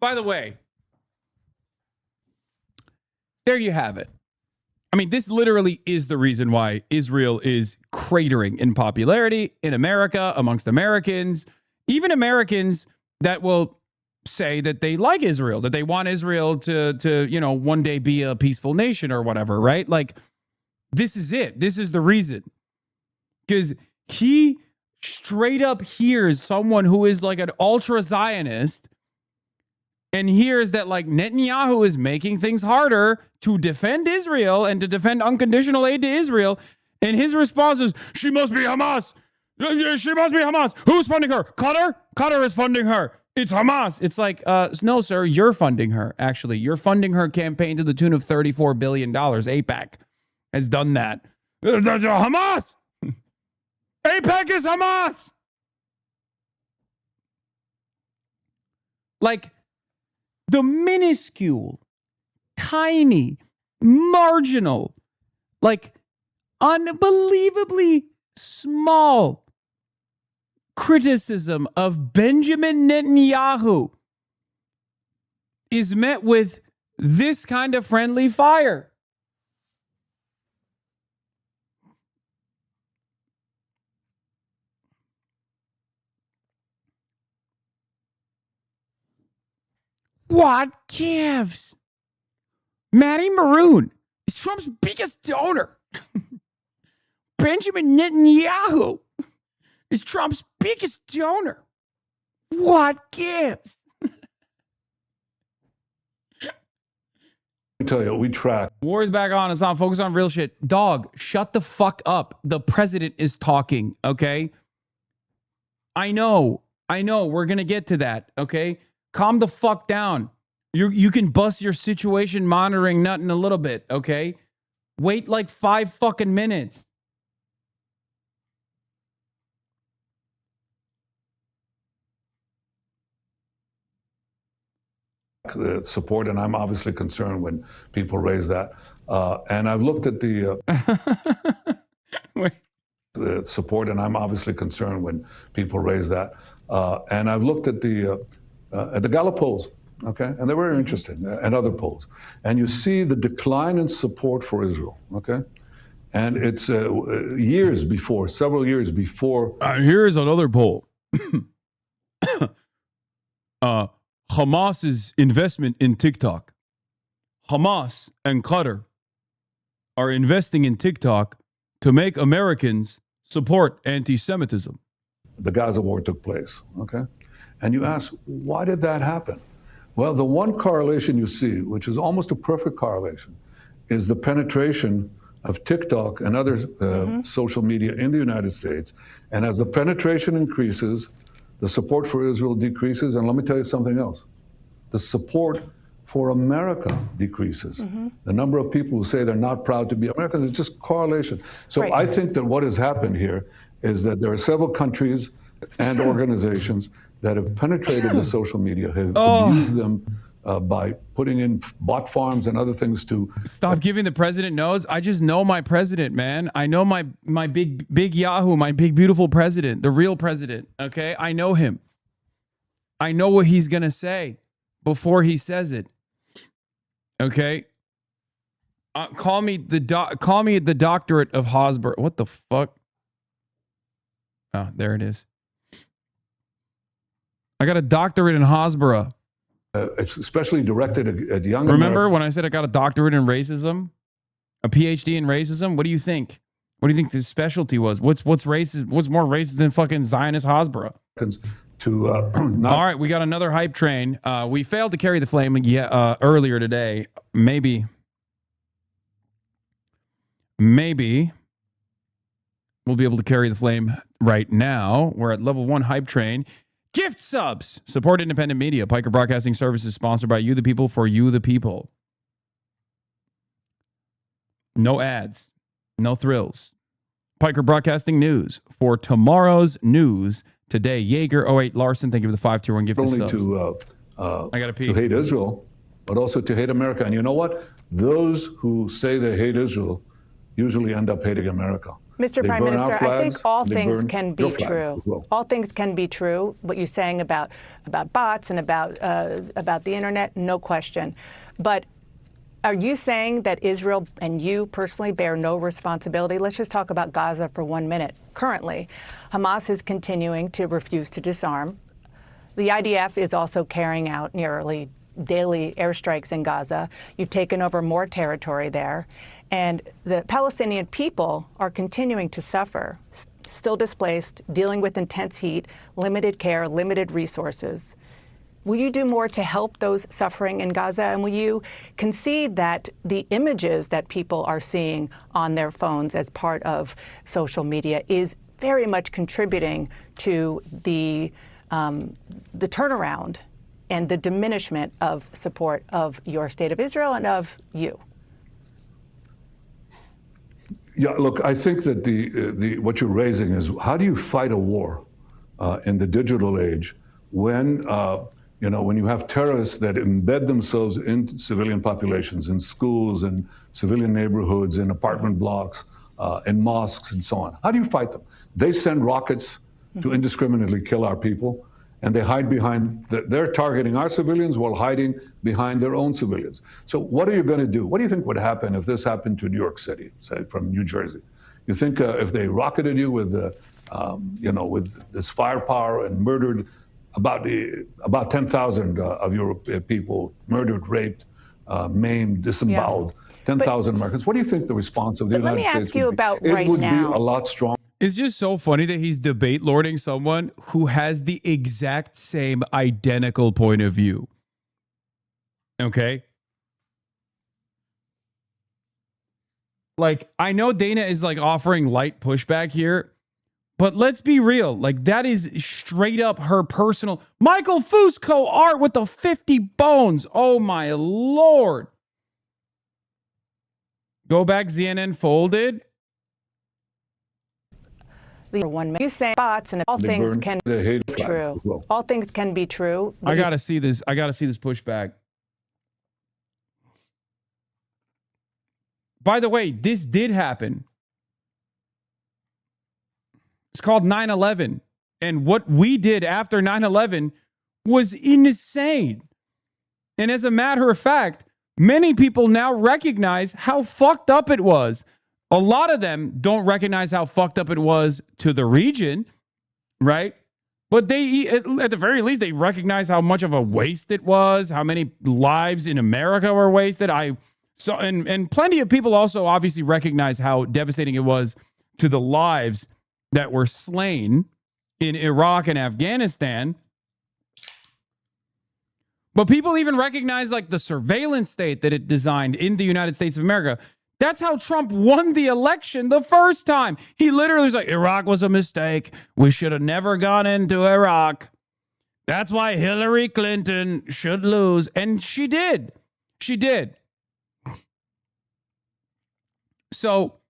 By the way, there you have it. I mean, this literally is the reason why Israel is cratering in popularity in America, amongst Americans, even Americans that will say that they like Israel, that they want Israel to one day be a peaceful nation or whatever, right? Like, this is it. This is the reason. Because he straight up hears someone who is like an ultra Zionist and hears that like Netanyahu is making things harder to defend Israel and to defend unconditional aid to Israel. And his response is, she must be Hamas. She must be Hamas. Who's funding her? Qatar? Qatar is funding her. It's Hamas. It's like, no, sir, you're funding her. Actually, you're funding her campaign to the tune of $34 billion. AIPAC has done that. Hamas. AIPAC is Hamas. Like, the minuscule, tiny, marginal, like unbelievably small criticism of Benjamin Netanyahu is met with this kind of friendly fire. What gives? Matty Maroon is Trump's biggest donor. Benjamin Netanyahu is Trump's biggest donor. What gives? Let me tell you, we track. War is back on. It's on. Focus on real shit. Dog, shut the fuck up. The president is talking, okay? I know. We're going to get to that, okay? Calm the fuck down. You can bust your situation monitoring nut in a little bit, okay? Wait like 5 fucking minutes. The support, and I'm obviously concerned when people raise that. And I've looked at the support, and I'm obviously concerned when people raise that. And I've looked at the Gallup polls, okay, and they're very interesting, and other polls. And you see the decline in support for Israel, okay, and it's several years before. Here's another poll. Hamas's investment in TikTok. Hamas and Qatar are investing in TikTok to make Americans support anti-Semitism. The Gaza war took place, okay? And you ask, why did that happen? Well, the one correlation you see, which is almost a perfect correlation, is the penetration of TikTok and other social media in the United States. And as the penetration increases, the support for Israel decreases. And let me tell you something else. The support for America decreases. The number of people who say they're not proud to be Americans is just correlation. So I think that what has happened here is that there are several countries and organizations that have penetrated the social media, have abused them by putting in bot farms and other things to... Stop giving the president no's. I just know my president, man. I know my big Yahoo, my big beautiful president, the real president, okay? I know him. I know what he's going to say before he says it, okay? Call me the doctorate of Hosborough. What the fuck? Oh, there it is. I got a doctorate in Hosborough. Especially directed at young Remember Americans. when I said I got a doctorate in racism? A PhD in racism? What do you think? What do you think the specialty was? What's racist? What's more racist than fucking Zionist Hosborough? All right, we got another hype train. We failed to carry the flame earlier today. Maybe we'll be able to carry the flame right now. We're at level 1 hype train. Gift subs. Support independent media. Piker Broadcasting Services sponsored by you, the people, for you, the people. No ads. No thrills. Piker Broadcasting News for tomorrow's news today. Jaeger 08 Larson, thank you for the 521 gift only subs. I gotta pee. To hate Israel, but also to hate America. And you know what? Those who say they hate Israel usually end up hating America. Mr. They Prime burn our Minister, I think flags, all they things burn can your be flag true. as well. All things can be true. What you're saying about bots and about the internet, no question. But are you saying that Israel and you personally bear no responsibility? Let's just talk about Gaza for 1 minute. Currently, Hamas is continuing to refuse to disarm. The IDF is also carrying out nearly daily airstrikes in Gaza. You've taken over more territory there. And the Palestinian people are continuing to suffer, still displaced, dealing with intense heat, limited care, limited resources. Will you do more to help those suffering in Gaza? And will you concede that the images that people are seeing on their phones as part of social media is very much contributing to the turnaround and the diminishment of support of your state of Israel and of you? Yeah, look, I think that what you're raising is how do you fight a war in the digital age when when you have terrorists that embed themselves in civilian populations, in schools, in civilian neighborhoods, in apartment blocks, in mosques, and so on? How do you fight them? They send rockets to indiscriminately kill our people, and they hide behind, they're targeting our civilians while hiding behind their own civilians. So what are you going to do? What do you think would happen if this happened to New York City, say from New Jersey? You think if they rocketed you with, with this firepower and murdered about 10,000 of your people, murdered, raped, maimed, disemboweled, 10,000 Americans, what do you think the response of the United States would be? Let me ask you about it right would now. be a lot stronger. It's just so funny that he's debate lording someone who has the exact same identical point of view. Okay? Like, I know Dana is like offering light pushback here, but let's be real. Like, that is straight up her personal. Michael Fusco art with the 50 bones. Oh, my Lord. Go back, CNN folded. You say bots and all things can be true. Well. All things can be true. I gotta see this. I gotta see this pushback. By the way, this did happen. It's called 9/11. And what we did after 9/11 was insane. And as a matter of fact, many people now recognize how fucked up it was. A lot of them don't recognize how fucked up it was to the region, right? But they, at the very least, they recognize how much of a waste it was, how many lives in America were wasted. And plenty of people also obviously recognize how devastating it was to the lives that were slain in Iraq and Afghanistan. But people even recognize like the surveillance state that it designed in the United States of America. That's how Trump won the election the first time. He literally was like, Iraq was a mistake. We should have never gone into Iraq. That's why Hillary Clinton should lose. And she did. She did. So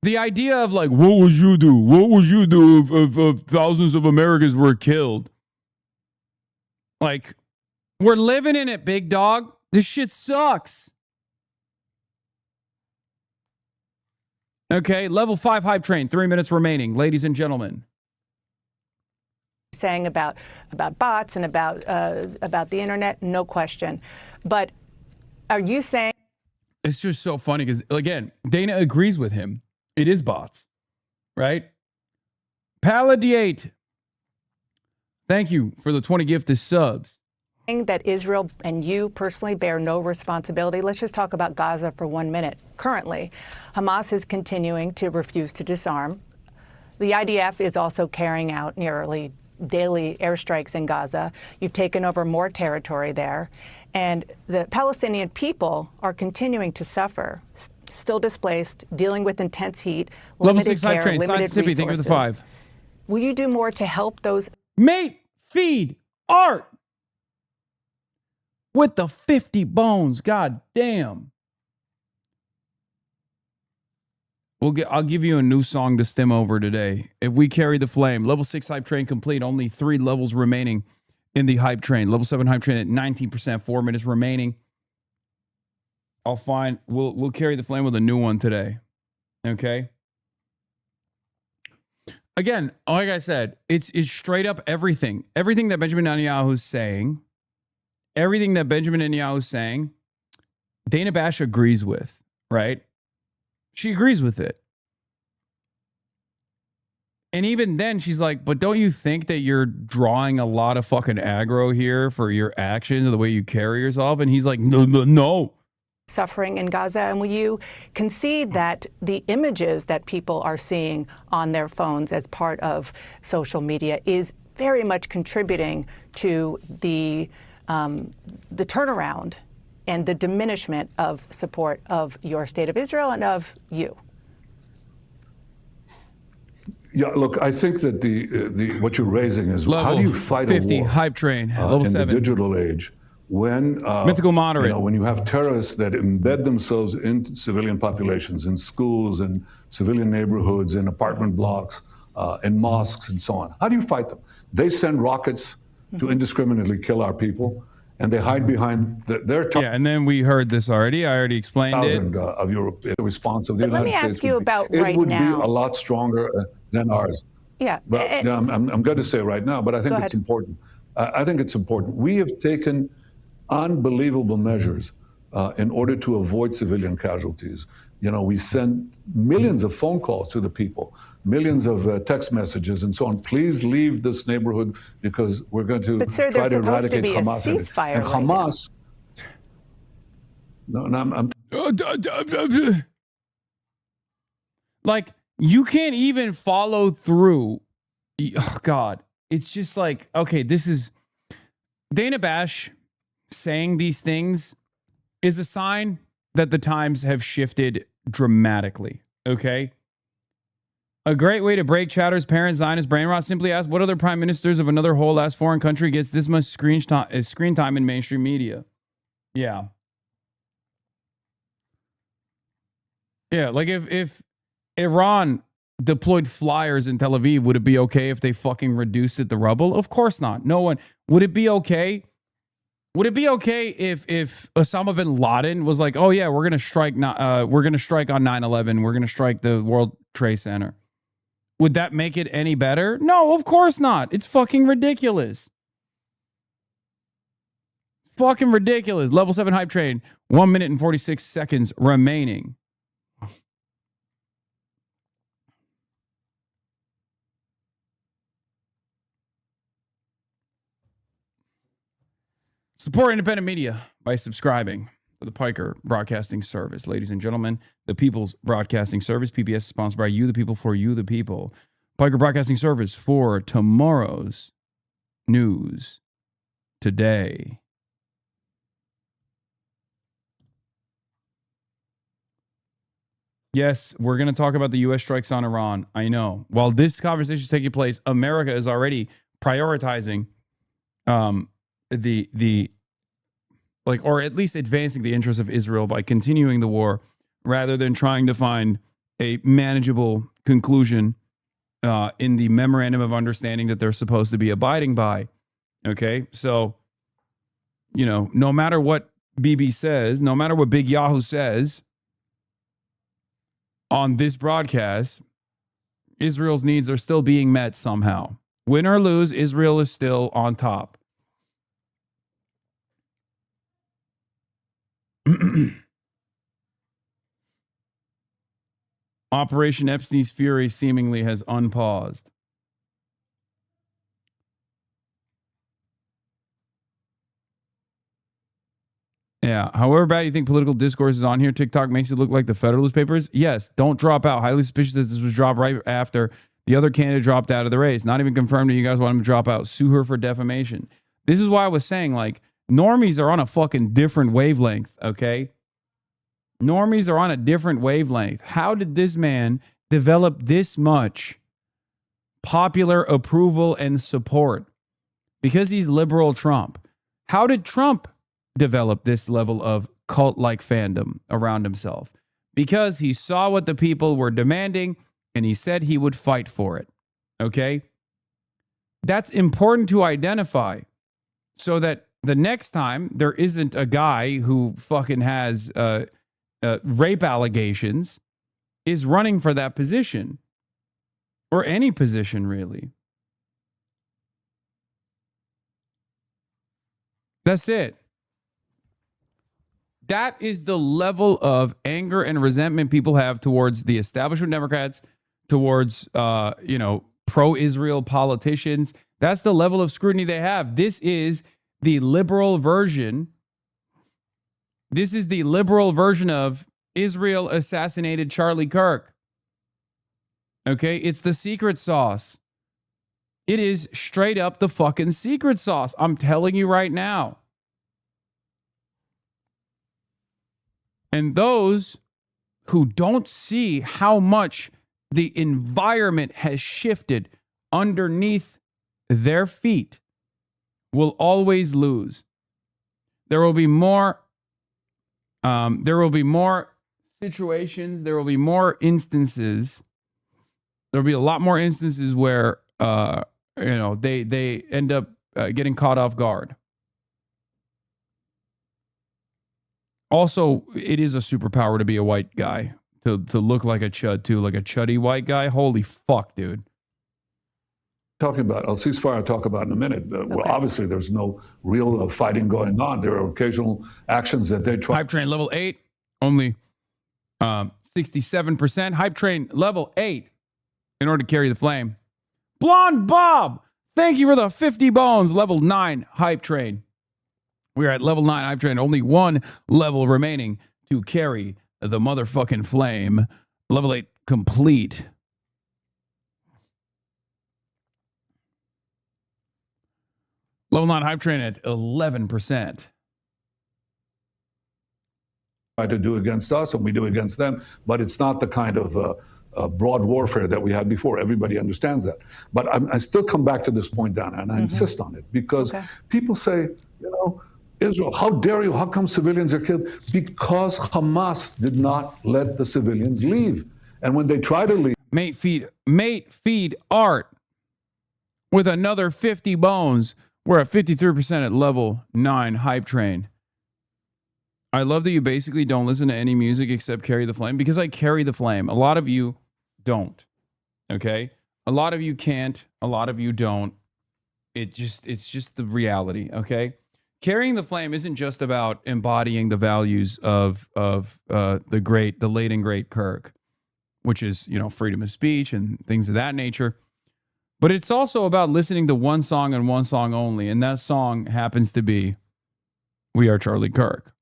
the idea of like, what would you do? What would you do if thousands of Americans were killed? Like, we're living in it, big dog. This shit sucks. Okay, level 5 hype train, 3 minutes remaining, ladies and gentlemen. Saying about bots and about the internet, no question. But are you saying? It's just so funny because, again, Dana agrees with him. It is bots, right? Paladiate, thank you for the 20 gifted subs. That Israel and you personally bear no responsibility. Let's just talk about Gaza for 1 minute. Currently, Hamas is continuing to refuse to disarm. The IDF is also carrying out nearly daily airstrikes in Gaza. You've taken over more territory there. And the Palestinian people are continuing to suffer, still displaced, dealing with intense heat, Level limited 6 hype care, train, limited Science Tippy, thank you for the 5. Will you do more to help those? Mate, feed, art. With the 50 bones, god damn. I'll give you a new song to stem over today. If we carry the flame, level 6 hype train complete. Only 3 levels remaining in the hype train. Level 7 hype train at 19%, 4 minutes remaining. We'll carry the flame with a new one today. Okay. again, like I said, it's straight up everything. Everything that Benjamin Netanyahu is saying, Dana Bash agrees with, right? She agrees with it. And even then, she's like, but don't you think that you're drawing a lot of fucking aggro here for your actions or the way you carry yourself? And he's like, no. Suffering in Gaza, and will you concede that the images that people are seeing on their phones as part of social media is very much contributing to the turnaround and the diminishment of support of your state of Israel and of you? Yeah, look, I think that the what you're raising is Level how do you fight 50 a war hype train, level in 7. the digital age when Mythical moderate. when you have terrorists that embed themselves in civilian populations, in schools, in civilian neighborhoods, in apartment blocks, in mosques, and so on. How do you fight them? They send rockets to indiscriminately kill our people, and they hide behind their Yeah, and then we heard this already. I already explained it. of Europe. The response of the But let United me States ask you would be- about it right would now. be a lot stronger than ours. Yeah. But yeah, I'm going to say right now, but I think Go it's ahead. important. I think it's important. We have taken unbelievable measures in order to avoid civilian casualties. You know, we send millions of phone calls to the people, millions of text messages, and so on. Please leave this neighborhood because we're going to But, sir, try there's to supposed to eradicate be a Hamas. ceasefire And right now. Hamas. No, I'm Like, you can't even follow through. Oh, God. It's just like, okay, this is Dana Bash saying these things is a sign that the times have shifted dramatically. Okay. A great way to break Chowder's parents' Zionist brain rot. Simply ask what other prime ministers of another whole ass foreign country gets this much screen time in mainstream media. Yeah. Yeah. Like if Iran deployed flyers in Tel Aviv, would it be okay if they fucking reduced it to rubble? Of course not. No one. Would it be okay? Would it be okay if Osama bin Laden was like, oh yeah, we're gonna strike on 9/11, we're gonna strike the World Trade Center? Would that make it any better? No, of course not. It's fucking ridiculous. Fucking ridiculous. Level 7 hype train. 1 minute and 46 seconds remaining. Support independent media by subscribing to the Piker Broadcasting Service. Ladies and gentlemen, the People's Broadcasting Service, PBS, is sponsored by you, the people, for you, the people. Piker Broadcasting Service for tomorrow's news today. Yes, we're going to talk about the U.S. strikes on Iran. I know. While this conversation is taking place, America is already prioritizing or at least advancing the interests of Israel by continuing the war rather than trying to find a manageable conclusion in the memorandum of understanding that they're supposed to be abiding by. Okay. So, you know, no matter what Bibi says, no matter what Big Yahoo says on this broadcast, Israel's needs are still being met somehow. Win or lose, Israel is still on top. Operation Epstein's Fury seemingly has unpaused. Yeah. However bad you think political discourse is on here, TikTok makes it look like the Federalist Papers. Yes. Don't drop out. Highly suspicious that this was dropped right after the other candidate dropped out of the race. Not even confirmed that you guys want him to drop out. Sue her for defamation. This is why I was saying, like, normies are on a fucking different wavelength, okay? Normies are on a different wavelength. How did this man develop this much popular approval and support? Because he's liberal Trump. How did Trump develop this level of cult-like fandom around himself? Because he saw what the people were demanding and he said he would fight for it. Okay? That's important to identify so that the next time there isn't a guy who fucking has rape allegations is running for that position. or any position, really. That's it. That is the level of anger and resentment people have towards the establishment Democrats, towards, pro-Israel politicians. That's the level of scrutiny they have. This is the liberal version. This is the liberal version of Israel assassinated Charlie Kirk. Okay? It's the secret sauce. It is straight up the fucking secret sauce. I'm telling you right now. And those who don't see how much the environment has shifted underneath their feet will always lose. There will be more situations, there will be more instances. There'll be a lot more instances where they end up getting caught off guard. Also, it is a superpower to be a white guy, to look like a chud too, like a chuddy white guy. Holy fuck, dude. Talking about, I'll ceasefire, I'll talk about in a minute. Well, obviously, there's no real fighting going on. There are occasional actions that they try. Hype train level 8, only 67%. Hype train level 8 in order to carry the flame. Blonde Bob, thank you for the 50 bones. Level 9 hype train. We're at level 9 hype train. Only one level remaining to carry the motherfucking flame. Level 8 complete. Level 9 hype train at 11%. Try to do against us and we do against them, but it's not the kind of broad warfare that we had before. Everybody understands that. But I still come back to this point, Dana, and I insist on it because people say, Israel, how dare you? How come civilians are killed? Because Hamas did not let the civilians leave. And when they try to leave... Mate feed art with another 50 bones. We're at 53% at level 9 hype train. I love that you basically don't listen to any music except Carry the Flame, because I carry the flame. A lot of you don't. Okay? A lot of you can't. A lot of you don't. It's just the reality, okay? Carrying the flame isn't just about embodying the values of the late and great Kirk, which is, freedom of speech and things of that nature. But it's also about listening to one song and one song only. And that song happens to be We Are Charlie Kirk.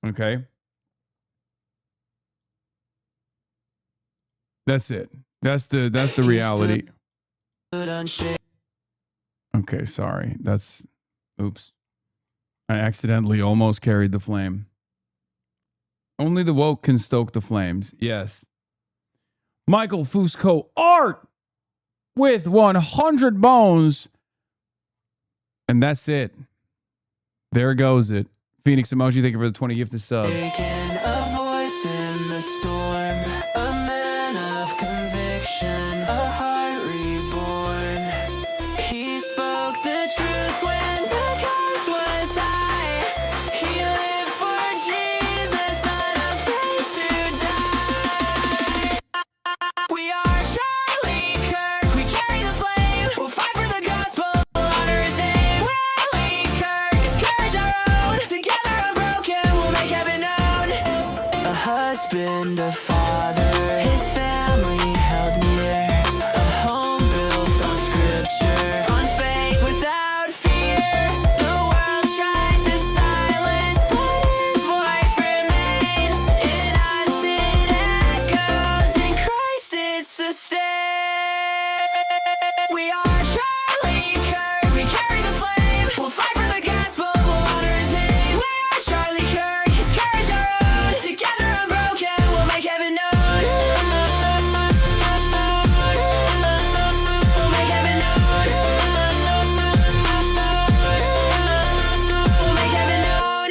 Okay? That's it. That's the reality. Okay, sorry. Oops. I accidentally almost carried the flame. Only the woke can stoke the flames. Yes. Michael Fusco Art with 100 bones. And that's it. There goes it. Phoenix Emoji, thank you for the 20 gifted subs. Taking a voice in the storm, a man of conviction, a heart reborn. He spoke the truth when the cost was high. He lived for Jesus, unafraid to die. We are Charlie Kirk, we carry the flame. We'll fight for the gospel, honor his name. Rally Kirk, his courage our own. Together unbroken, we'll make heaven known. A husband, a father, his family held near. A home built on scripture, on faith without fear. The world tried to silence, but his voice remains. In us it echoes, in Christ it sustains. We are Charlie Kirk, we carry the flame. We'll fight for the gospel, we'll honor his name. We are Charlie Kirk, his courage our own. Together unbroken, we'll make heaven known. We'll make heaven known. We'll make heaven known.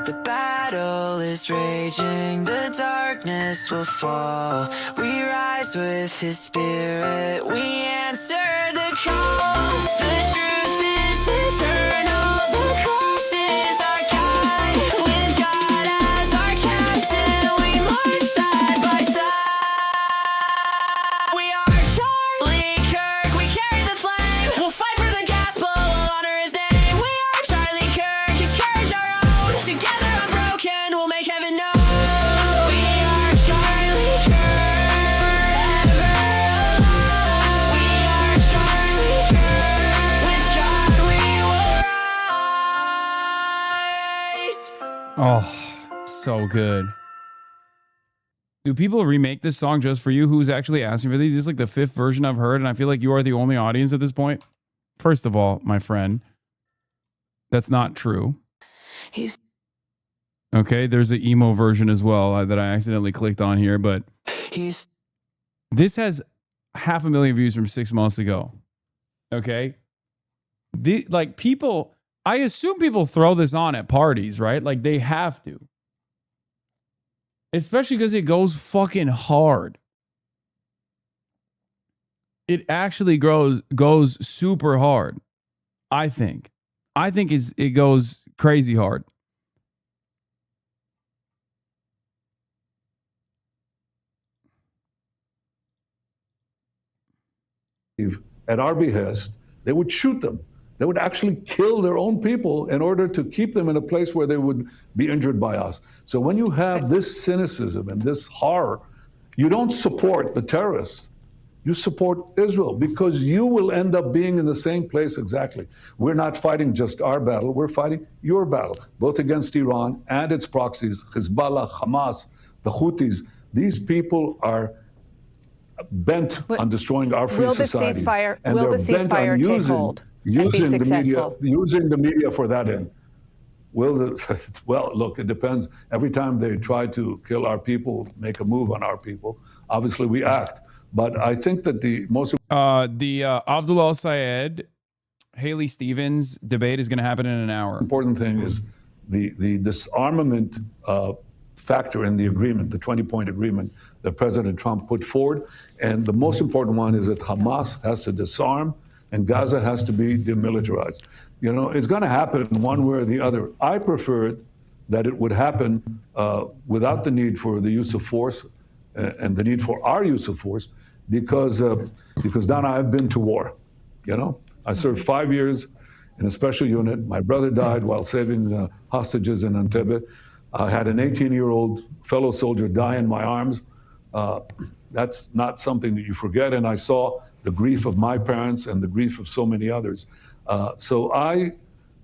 The battle is raging, the darkness will fall. We rise with his spirit, we answer the call. The truth is eternal, the cross is our guide. With God as our captain, we march side by side. We are Charlie Oh, so good. Do people remake this song just for you? Who's actually asking for these? This is like the 5th version I've heard, and I feel like you are the only audience at this point. First of all, my friend, that's not true. Okay, there's an emo version as well that I accidentally clicked on here, but this has 500,000 views from 6 months ago. Okay, people, I assume people throw this on at parties, right? Like they have to, especially because it goes fucking hard. It actually goes super hard. I think it goes crazy hard. At our behest, they would shoot them. They would actually kill their own people in order to keep them in a place where they would be injured by us. So when you have this cynicism and this horror, you don't support the terrorists. You support Israel because you will end up being in the same place exactly. We're not fighting just our battle, we're fighting your battle, both against Iran and its proxies, Hezbollah, Hamas, the Houthis. These people are bent on destroying our free societies. Will the ceasefire take hold and be successful? Using the media for that end. Well, look, it depends. Every time they try to kill our people, make a move on our people, obviously we act. But I think that the most Abdullah Sayed, Haley Stevens debate is going to happen in an hour. Important thing is the disarmament factor in the agreement, the 20-point agreement that President Trump put forward. And the most important one is that Hamas has to disarm and Gaza has to be demilitarized. You know, it's going to happen one way or the other. I prefer that it would happen without the need for the use of force and the need for our use of force, because Donna, I've been to war. You know, I served 5 years in a special unit. My brother died while saving hostages in Entebbe. I had an 18-year-old fellow soldier die in my arms. That's not something that you forget. And I saw the grief of my parents and the grief of so many others. So I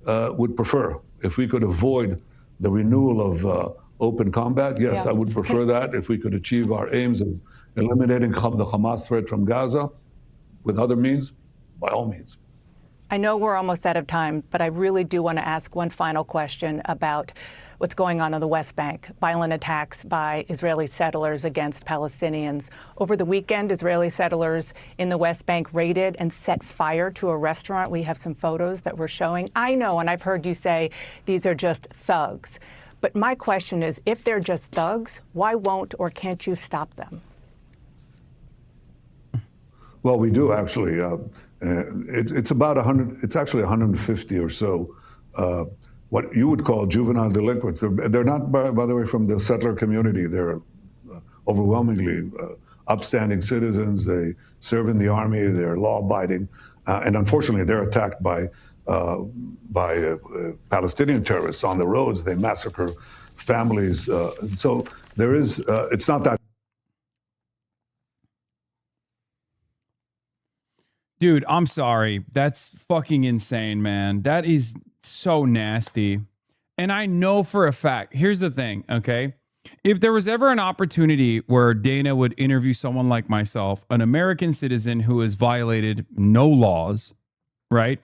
would prefer if we could avoid the renewal of open combat. Yes, I would prefer that if we could achieve our aims of eliminating the Hamas threat from Gaza with other means, by all means. I know we're almost out of time, but I really do want to ask one final question about what's going on the West Bank. Violent attacks by Israeli settlers against Palestinians. Over the weekend, Israeli settlers in the West Bank raided and set fire to a restaurant. We have some photos that we're showing. I know, and I've heard you say these are just thugs. But my question is, if they're just thugs, why won't or can't you stop them? Well, we do actually. It's about 100. It's actually 150 or so. What you would call juvenile delinquents. They're not, by the way, from the settler community. They're overwhelmingly upstanding citizens. They serve in the army. They're law-abiding, and unfortunately, they're attacked by Palestinian terrorists on the roads. They massacre families. So there is. It's not that. Dude, I'm sorry. That's fucking insane, man. That is so nasty. And I know for a fact, here's the thing, okay? If there was ever an opportunity where Dana would interview someone like myself, an American citizen who has violated no laws, right?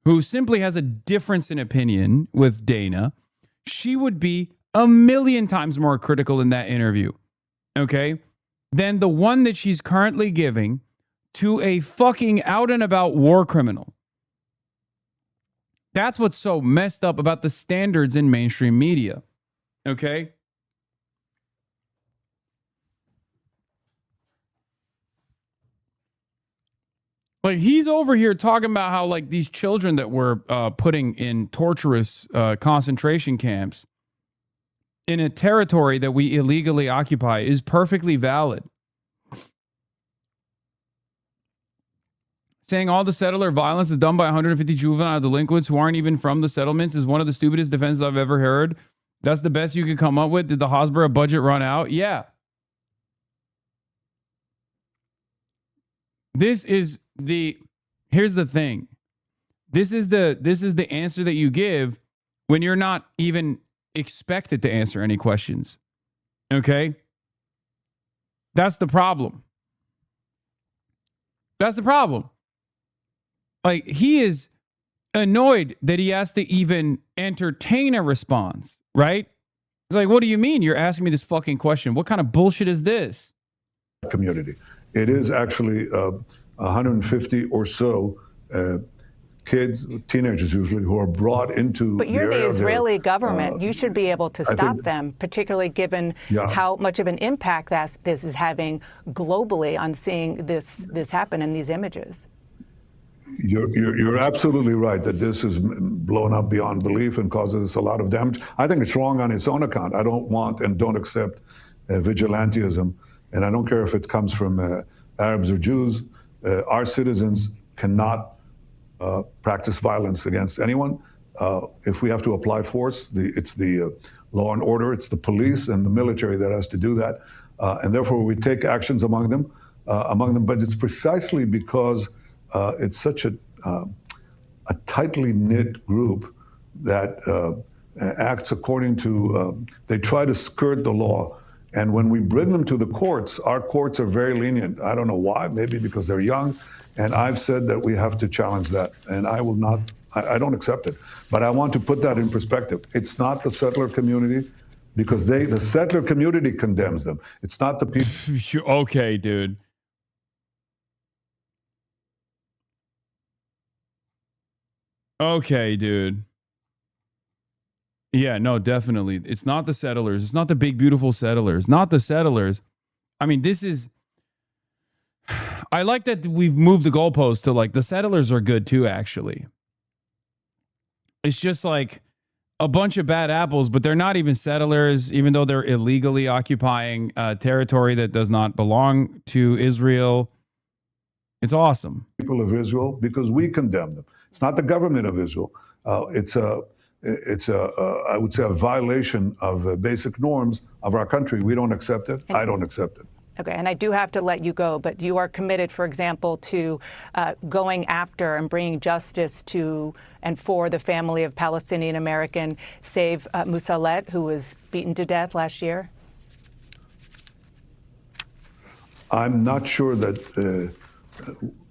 Who simply has a difference in opinion with Dana, she would be a million times more critical in that interview, okay? Than the one that she's currently giving to a fucking out and about war criminal. That's what's so messed up about the standards in mainstream media. Okay? Like, he's over here talking about how, like, these children that we're putting in torturous concentration camps in a territory that we illegally occupy is perfectly valid. Saying all the settler violence is done by 150 juvenile delinquents who aren't even from the settlements is one of the stupidest defenses I've ever heard. That's the best you could come up with. Did the Hasbara budget run out? Yeah. Here's the thing. This is the answer that you give when you're not even expected to answer any questions. Okay? That's the problem. That's the problem. Like, he is annoyed that he has to even entertain a response, right? It's like, what do you mean you're asking me this fucking question? What kind of bullshit is this? Community. It is actually 150 or so kids, teenagers usually, who are brought into. But you're the the Israeli government. You should be able to stop them, particularly given how much of an impact this is having globally on seeing this happen in these images. You're absolutely right that this is blown up beyond belief and causes a lot of damage. I think it's wrong on its own account. I don't want and don't accept vigilantism, and I don't care if it comes from Arabs or Jews. Our citizens cannot practice violence against anyone. If we have to apply force, it's the law and order, it's the police and the military that has to do that, and therefore we take actions among them. But it's precisely because it's such a tightly knit group that acts according to, they try to skirt the law. And when we bring them to the courts, our courts are very lenient. I don't know why, maybe because they're young. And I've said that we have to challenge that. And I will not, I don't accept it. But I want to put that in perspective. It's not the settler community, because the settler community condemns them. It's not the people. Okay, dude. Okay, dude. Yeah, no, definitely. It's not the settlers. It's not the big, beautiful settlers. Not the settlers. I mean, this is... I like that we've moved the goalpost to, like, the settlers are good too, actually. It's just like a bunch of bad apples, but they're not even settlers, even though they're illegally occupying territory that does not belong to Israel. It's awesome. People of Israel, because we condemn them. It's not the government of Israel. It's I would say, a violation of basic norms of our country. We don't accept it. I don't accept it. Okay, and I do have to let you go, but you are committed, for example, to going after and bringing justice to and for the family of Palestinian American Save Musalet, who was beaten to death last year? I'm not sure that.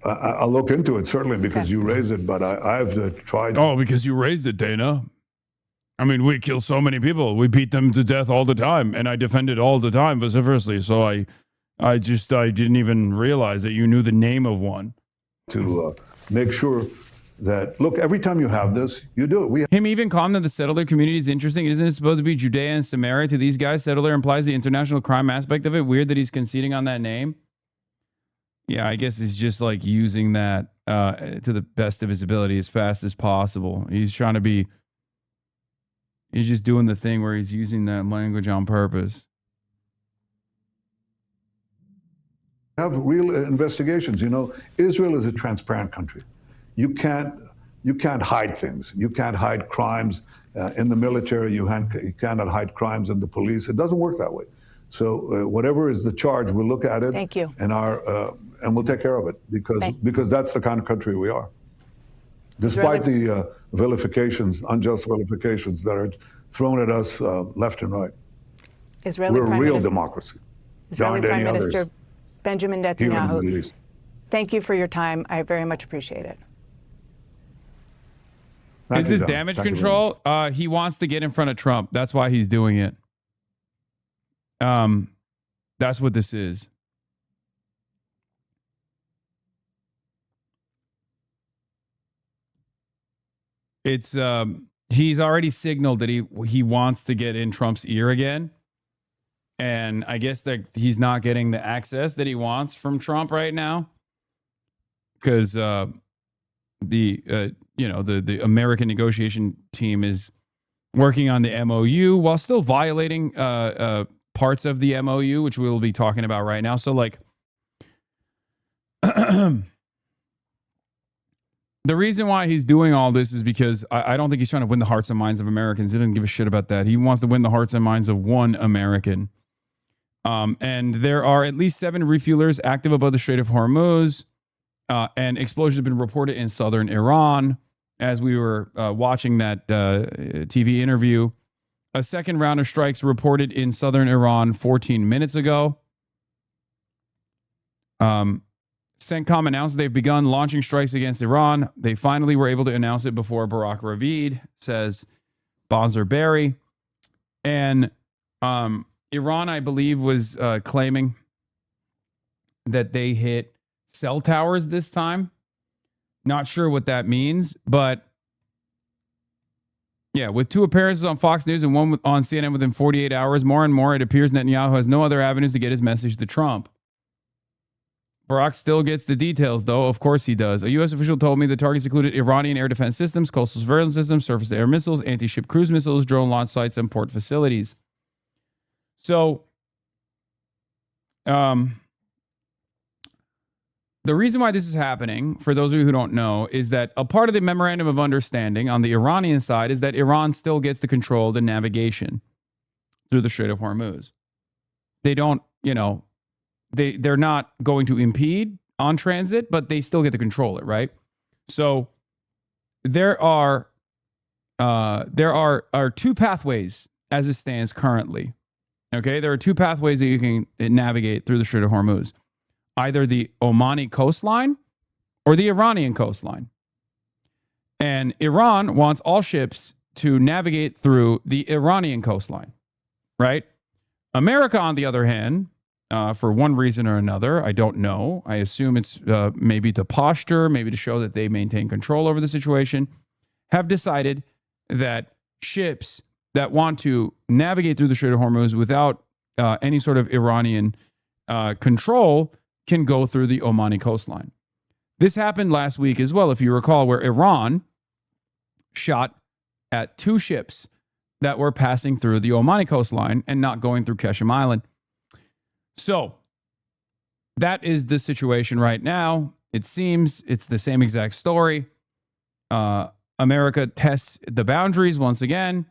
I'll look into it, certainly, because you raised it, but I've tried. Oh, because you raised it, Dana. I mean, we kill so many people. We beat them to death all the time, and I defend it all the time vociferously. So I didn't even realize that you knew the name of one. To make sure that, look, every time you have this, you do it. Him even calling that the settler community is interesting. Isn't it supposed to be Judea and Samaria to these guys? Settler implies the international crime aspect of it. Weird that he's conceding on that name. Yeah, I guess he's just like using that to the best of his ability as fast as possible. He's trying to be, he's just doing the thing where he's using that language on purpose. Have real investigations. You know, Israel is a transparent country. You can't hide things. You can't hide crimes in the military. You cannot hide crimes in the police. It doesn't work that way. So whatever is the charge, we'll look at it. Thank you. And we'll take care of it because that's the kind of country we are. Despite the vilifications, unjust vilifications that are thrown at us left and right. We're a real democracy. Israeli Prime Minister Benjamin Netanyahu, thank you for your time. I very much appreciate it. Is this damage control? He wants to get in front of Trump. That's why he's doing it. That's what this is. It's he's already signaled that he wants to get in Trump's ear again. And I guess that he's not getting the access that he wants from Trump right now. Because the American negotiation team is working on the MOU while still violating parts of the MOU, which we'll be talking about right now. So, like, the reason why he's doing all this is because I don't think he's trying to win the hearts and minds of Americans. He doesn't give a shit about that. He wants to win the hearts and minds of one American. And there are at least 7 refuelers active above the Strait of Hormuz. And explosions have been reported in southern Iran as we were watching that TV interview. A second round of strikes reported in southern Iran 14 minutes ago. CENTCOM announced they've begun launching strikes against Iran. They finally were able to announce it before Barack Ravid, says Bazar Berry. And Iran, I believe, was claiming that they hit cell towers this time. Not sure what that means, but yeah, with 2 appearances on Fox News and 1 on CNN within 48 hours, more and more it appears Netanyahu has no other avenues to get his message to Trump. Barack still gets the details, though. Of course he does. A U.S. official told me the targets included Iranian air defense systems, coastal surveillance systems, surface-to-air missiles, anti-ship cruise missiles, drone launch sites, and port facilities. So, the reason why this is happening, for those of you who don't know, is that a part of the memorandum of understanding on the Iranian side is that Iran still gets to control the navigation through the Strait of Hormuz. They don't, they're not going to impede on transit, but they still get to control it, right? So there are 2 pathways as it stands currently. Okay, there are 2 pathways that you can navigate through the Strait of Hormuz. Either the Omani coastline or the Iranian coastline. And Iran wants all ships to navigate through the Iranian coastline, right? America, on the other hand, for one reason or another, I don't know. I assume it's maybe to posture, maybe to show that they maintain control over the situation, have decided that ships that want to navigate through the Strait of Hormuz without any sort of Iranian control can go through the Omani coastline. This happened last week as well, if you recall, where Iran shot at 2 ships that were passing through the Omani coastline and not going through Qeshm Island. So that is the situation right now. It seems it's the same exact story. America tests the boundaries once again,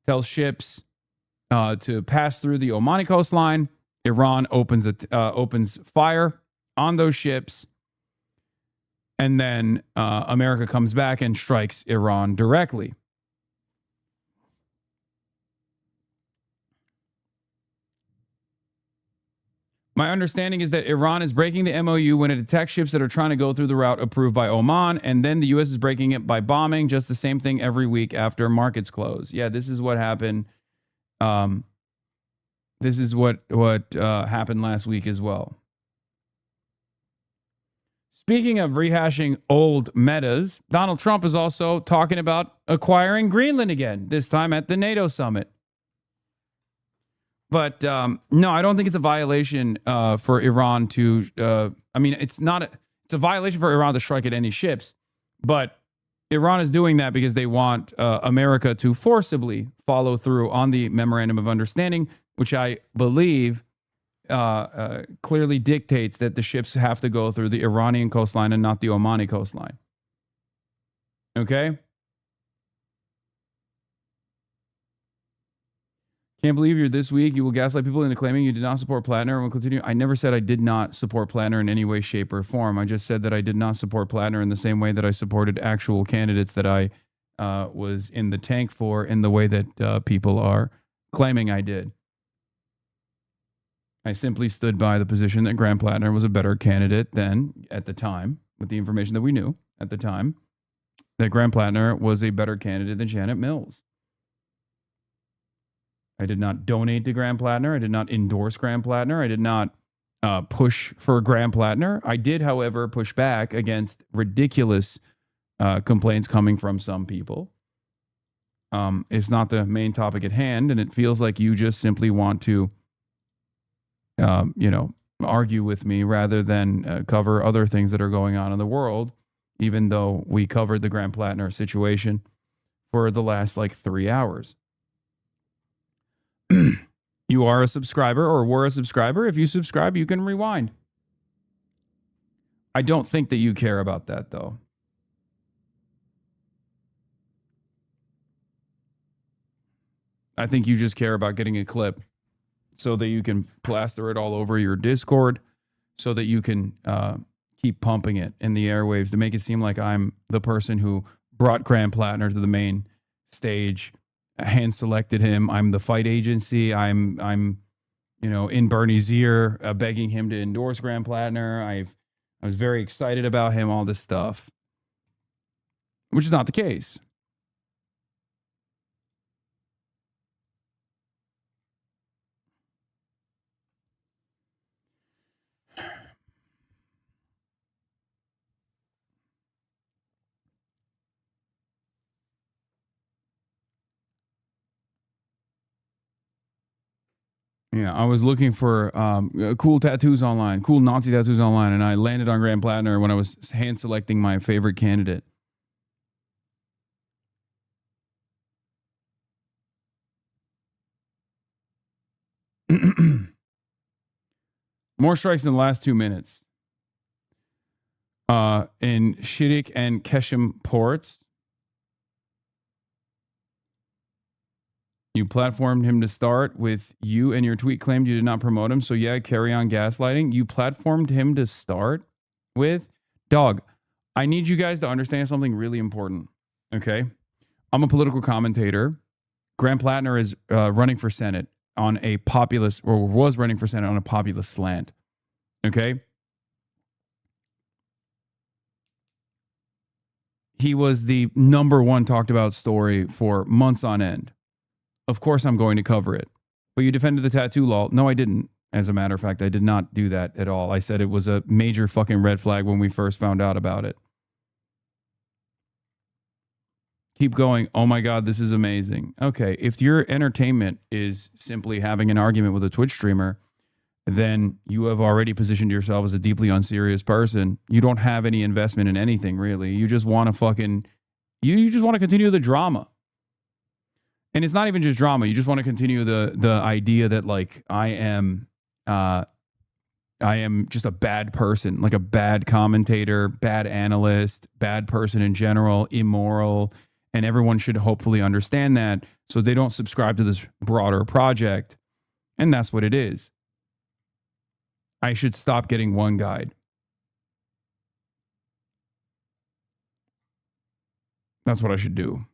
tells ships to pass through the Omani coastline. Iran opens fire on those ships, and then America comes back and strikes Iran directly. My understanding is that Iran is breaking the MOU when it attacks ships that are trying to go through the route approved by Oman, and then the U.S. is breaking it by bombing. Just the same thing every week after markets close. Yeah, this is what happened. This is what happened last week as well. Speaking of rehashing old metas, Donald Trump is also talking about acquiring Greenland again, this time at the NATO summit. But no, I don't think it's a violation for Iran to, it's a violation for Iran to strike at any ships. But Iran is doing that because they want America to forcibly follow through on the memorandum of understanding, which I believe clearly dictates that the ships have to go through the Iranian coastline and not the Omani coastline. Okay? Can't believe you're this weak. You will gaslight people into claiming you did not support Plattner and will continue. I never said I did not support Plattner in any way, shape, or form. I just said that I did not support Plattner in the same way that I supported actual candidates that I was in the tank for in the way that people are claiming I did. I simply stood by the position that Graham Plattner was a better candidate than, at the time, with the information that we knew at the time, that Graham Plattner was a better candidate than Janet Mills. I did not donate to Graham Plattner. I did not endorse Graham Plattner. I did not push for Graham Plattner. I did, however, push back against ridiculous complaints coming from some people. It's not the main topic at hand, and it feels like you just simply want to, argue with me rather than cover other things that are going on in the world, even though we covered the Graham Plattner situation for the last 3 hours. You are a subscriber or were a subscriber. If you subscribe, you can rewind. I don't think that you care about that, though. I think you just care about getting a clip so that you can plaster it all over your Discord, so that you can keep pumping it in the airwaves to make it seem like I'm the person who brought Graham Plattner to the main stage hand selected him. I'm the fight agency. I'm in Bernie's ear, begging him to endorse Graham Plattner. I was very excited about him, all this stuff, which is not the case. Yeah, I was looking for cool tattoos online, cool Nazi tattoos online, and I landed on Graham Plattner when I was hand selecting my favorite candidate. More strikes in the last 2 minutes. In Shiddick and Keshem ports. You platformed him to start with you, and your tweet claimed you did not promote him. So yeah, carry on gaslighting. You platformed him to start with. Dog, I need you guys to understand something really important. Okay? I'm a political commentator. Graham Plattner is running for Senate on a populist, or was running for Senate on a populist slant. Okay? He was the number one talked about story for months on end. Of course I'm going to cover it. But you defended the tattoo law. No, I didn't. As a matter of fact, I did not do that at all. I said it was a major fucking red flag when we first found out about it. Keep going. Oh my God, this is amazing. Okay, if your entertainment is simply having an argument with a Twitch streamer, then you have already positioned yourself as a deeply unserious person. You don't have any investment in anything, really. You just want to fucking, you just want to continue the drama. And it's not even just drama. You just want to continue the idea that like I am just a bad person, like a bad commentator, bad analyst, bad person in general, immoral, and everyone should hopefully understand that so they don't subscribe to this broader project. And that's what it is. I should stop getting one guide. That's what I should do.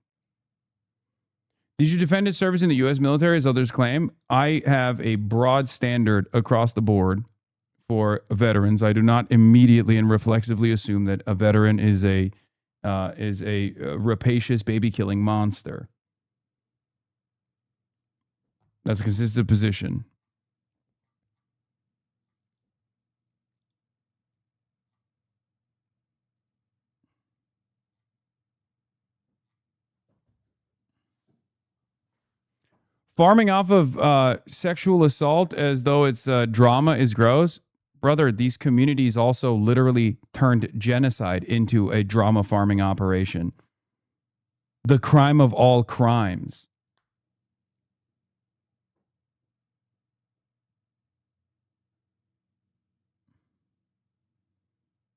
Did you defend his service in the U.S. military, as others claim? I have a broad standard across the board for veterans. I do not immediately and reflexively assume that a veteran is a rapacious, baby-killing monster. That's a consistent position. Farming off of sexual assault as though it's drama is gross. Brother, these communities also literally turned genocide into a drama farming operation. The crime of all crimes.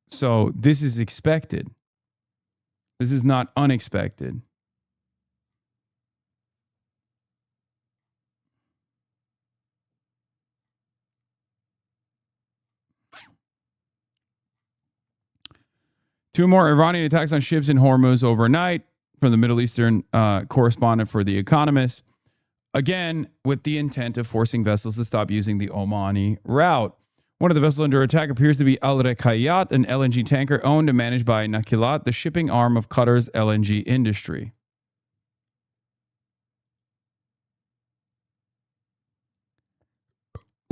So this is expected. This is not unexpected. Two more Iranian attacks on ships in Hormuz overnight from the Middle Eastern correspondent for The Economist. Again, with the intent of forcing vessels to stop using the Omani route. One of the vessels under attack appears to be Al Rekayat, an LNG tanker owned and managed by Nakilat, the shipping arm of Qatar's LNG industry.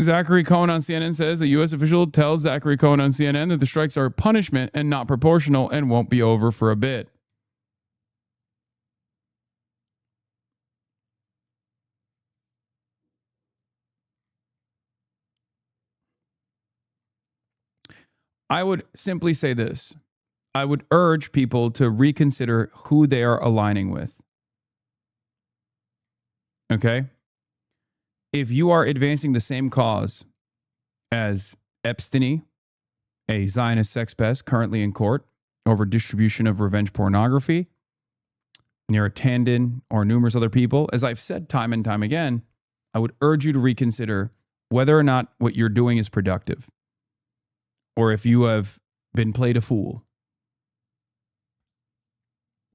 Zachary Cohen on CNN says a U.S. official tells Zachary Cohen on CNN that the strikes are punishment and not proportional and won't be over for a bit. I would simply say this. I would urge people to reconsider who they are aligning with. Okay? If you are advancing the same cause as Epstein, a Zionist sex pest currently in court over distribution of revenge pornography, Neera Tanden, or numerous other people, as I've said time and time again, I would urge you to reconsider whether or not what you're doing is productive, or if you have been played a fool.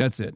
That's it.